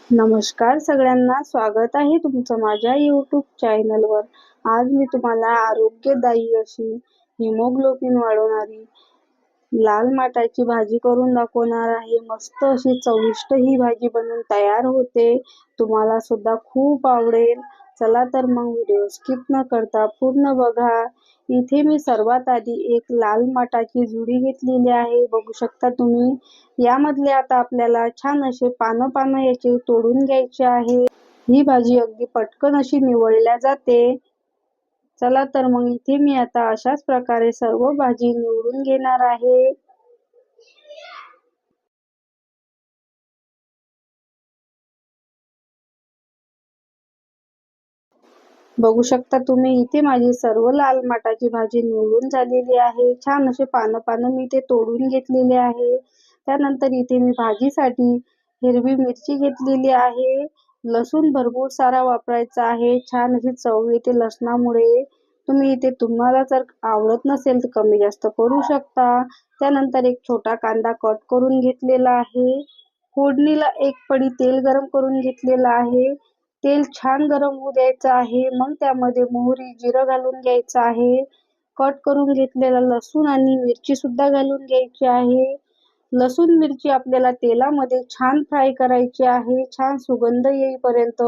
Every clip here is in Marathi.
नमस्कार सगळ्यांना, स्वागत आहे तुमचं माझ्या यूट्यूब चॅनलवर। आज मी तुम्हाला आरोग्यदायी अशी हिमोग्लोबिन वाढवणारी लाल माटाची भाजी करून दाखवणार आहे। मस्त अशी चविष्ट ही भाजी बनवून तयार होते, तुम्हाला सुद्धा खूप आवडेल। चला तर मग व्हिडिओ स्किप न करता पूर्ण बघा। इथे मी सर्वात आधी एक लाल माटाची जुडी घेतलेली आहे, बघू शकता तुम्ही। यामधले आता आपल्याला छान असे पानं याचे तोडून घ्यायचे आहे। ही भाजी अगदी पटकन अशी निवडल्या जाते। चला तर मग इथे मी आता अशाच प्रकारे सर्व भाजी निवडून घेणार आहे। बघू शकता तुम्ही, इथे माझी सर्व लाल माटाची भाजी निवडून झालेली आहे। छान असे पानं मी ते तोडून घेतलेले आहे। त्यानंतर इथे मी भाजीसाठी हिरवी मिरची घेतलेली आहे। लसूण भरपूर सारा वापरायचा आहे, छान अशी चव येते लसणामुळे। तुम्ही इथे तुम्हाला जर आवडत नसेल तर कमी जास्त करू शकता। त्यानंतर एक छोटा कांदा कट करून घेतलेला आहे। फोडणीला एक पडी तेल गरम करून घेतलेलं आहे। तेल छान गरम होऊ द्यायचं आहे, मग त्यामध्ये मोहरी जिरं घालून घ्यायचं आहे। कट करून घेतलेला लसूण आणि मिरची सुद्धा घालून घ्यायची आहे। लसूण मिरची आपल्याला तेलामध्ये छान फ्राय करायची आहे, छान सुगंध येईपर्यंत।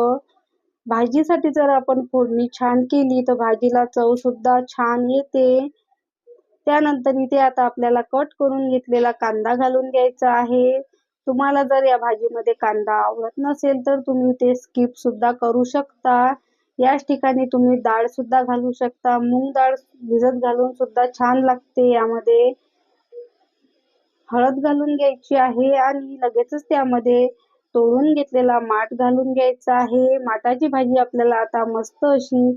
भाजीसाठी जर आपण फोडणी छान केली तर भाजीला चव सुद्धा छान येते। त्यानंतर इथे आता आपल्याला कट करून घेतलेला कांदा घालून घ्यायचा आहे। तुम्हाला जर या भाजीमध्ये कांदा आवडत नसेल तर तुम्ही ते स्किप सुद्धा करू शकता। याच ठिकाणी तुम्ही डाळ सुद्धा घालू शकता, मूग डाळ भिजत घालून सुद्धा छान लागते। यामध्ये हळद घालून घ्यायची आहे आणि लगेचच त्यामध्ये तोडून घेतलेला माठ घालून घ्यायचा आहे। माटाची भाजी आपल्याला आता मस्त अशी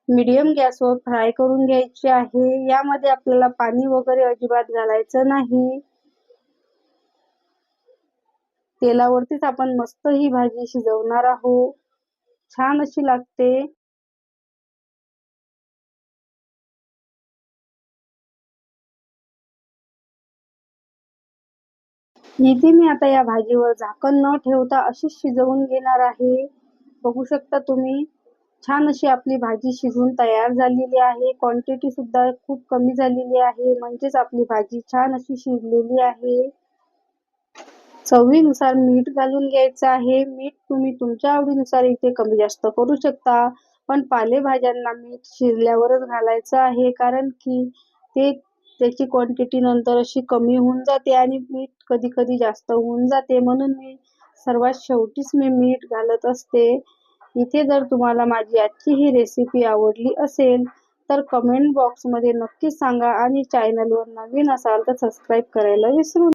मीडियम गॅसवर फ्राय करून घ्यायची आहे। यामध्ये आपल्याला पाणी वगैरे अजिबात घालायचं नाही। तेलावरतीच आपण मस्त ही भाजी शिजवणार आहोत, छान अशी लागते। इथे मी आता या भाजीवर झाकण न ठेवता अशीच शिजवून घेणार आहे। बघू शकता तुम्ही, छान अशी आपली भाजी शिजून तयार झालेली आहे। क्वांटिटी सुद्धा खूप कमी झालेली आहे, म्हणजेच आपली भाजी छान अशी शिजलेली आहे। चवीनुसार मीठ घालून घ्यायचं आहे। मीठ तुम्ही तुमच्या आवडीनुसार इथे कमी जास्त करू शकता, पण पालेभाज्यांना मीठ शिजल्यावरच घालायचं आहे, कारण की त्याची क्वांटिटी नंतर अशी कमी होऊन जाते आणि मीठ कधी कधी जास्त होऊन जाते, म्हणून मी सर्वात शेवटीच मीठ घालत असते। इथे जर तुम्हाला माझी आजची ही रेसिपी आवडली असेल तर कमेंट बॉक्समध्ये नक्की सांगा आणि चॅनलवर नवीन असाल तर सबस्क्राईब करायला विसरू नका।